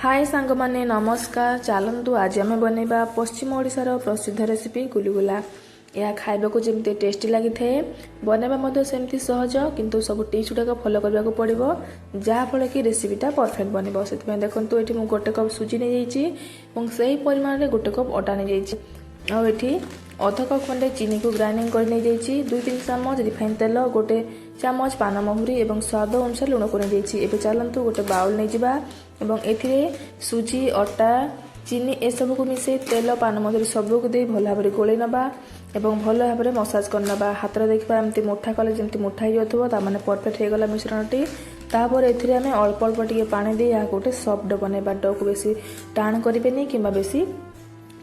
हाय सांग माने नमस्कार। चलतु आज आम बनैबा पश्चिम ओडिशार प्रसिद्ध रेसिपी गुलुगुला। यह खाइबा जमी टेस्टी लगी थाए, बनैबा सेमती सहज, किंतु सब टिप्स गुड़ाक फॉलो करने को पड़ो जहाँफल कि रेसिपीटा परफेक्ट बनब। से देखो ये मुझे गोटे कप सुजी नहीं जाइए, से परिमाण में गोटे कप अटा नहीं जाइए, आठी अध कप खंडे चीनी को ग्राइंडिंग कर नहीं जाइए, 2-3 चामच रिफाइन तेल, गोटे चामच पान महुरी और स्वाद अनुसार लुण को नहीं जाइए। चलतु गोटे बाउल नहीं जावा एथिरे सुजी अटा चीनी ए सब को मिसे तेल पान मधुरी सबको दे भल भाव गोल नवा और भल भाव मसाज करनवा। हाथ देखा एमती मुठा कले जमी मुठा हो परफेक्ट हो गला मिश्रणटी। तापर एथिरे आमे अल्प अल्प टिके पानी दे या गोटे सॉफ्ट डो बनैबा। डो को बेसी टाण करेनि कि बेसी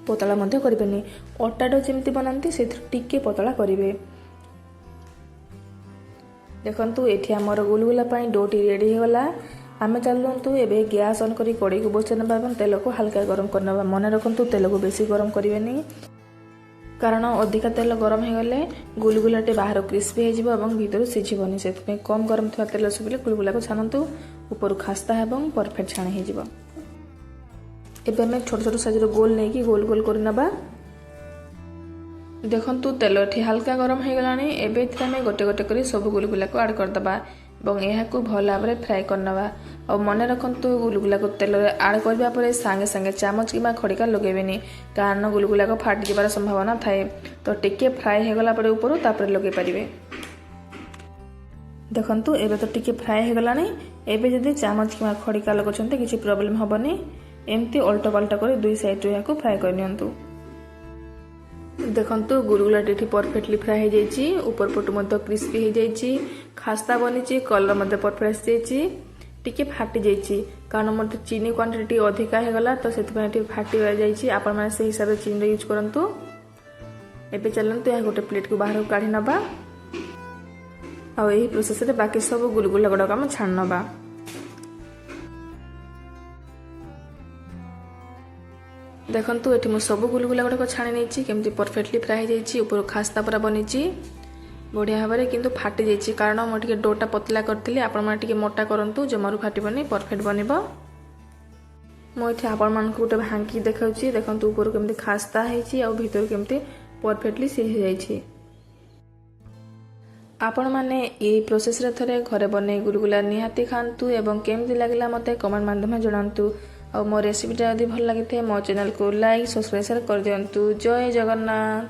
पतला मध्य करेनि। अटा डो जमी बनाती से टिके पतला करेंगे। देखु ये आमर गुलगुला डोटी रेडी होगा। आम चलतु एबे गैस ऑन करी कड़े को बसई ना तेल को हल्का गरम करना। मन रखु तेल को बेसी गरम करेनि, कारण अधिका तेल गरम हो गले गुलगुलाटे बाहर क्रिस्पी हो भीतर सीझबनी। से कम गरम थोड़ा तेल सुखिले गुलगुला को छाणु, ऊपर खास्ता और परफेक्ट छाणी हो। एबे आम छोट छोट साइज गोल नहीं कि गोल गोल करनबा। देखंतु तेल ये हल्का गरम हो गलानी। एबे आम गोटे गोटे कर सब गुलगुला को ऐड करदबा और यह भल भाव फ्राए करनवा। और मन रखु गुलगुला को तेल ऐड करने सांगे सांगे चामच कि खड़िका लगेबेनी, कारण गुलगुला को फाटी जबार संभावना थाए। तो टिके फ्राए हो गला परे ऊपर तापर लगे पारिबे। देखंतु एबे तो टिके फ्राए हो गलानी। एबे जदि चामच कि खड़िका लगुछन्ते किछि प्रॉब्लम हबनी। एमती उल्टा पल्टा कर दुई साइड रो याको फ्राए करनियंतु। देखंतु गुलगुला टी परफेक्टली फ्राए हो जाइए, ऊपर पटु मध्य क्रिस्पी हो जाइए, खास्ता बनी, कलर मध्य परफेक्ट आसी टिके फाटी जाइए, कारण मोर चीनी क्वांटिटी अधिका होगला तो से फाटी जाइए। आपण मैंने से हिसाब से चीनी यूज करंतु। एबे चलंतु यह गोटे प्लेट को बाहर काढ़ी नबा और यही प्रोसेस रे बाकी सब गुलगुला गुड़ाक आम छाण नबा। देखंतु एठी मु सब गुलगुला गुड़ाक छाणी नहीं केमती परफेक्टली फ्राए जाइए, ऊपर खास्ता पूरा बनी बढ़िया भाव में, किंतु फाटी जाइए कारण मुझे डोटा पतला करी। आपटे मोटा करूँ जमारू फाटबनी, परफेक्ट बनब। मुझे आपण मान गोटे भांगी देखा। देखो ऊपर केमती खास्ता है और भीतर केमती परफेक्टली सीझी जाइए। आपण मैंने यही प्रोसेस रे थरे घरे बने गुलगुला निहाती खातु एवं केमती लगला मते कमेंट माध्यम जनातु। और मो रेसिपीटा यदि भल लगी मो चैनल को लाइक सब्सक्राइब कर दिंतु। जय जगन्नाथ।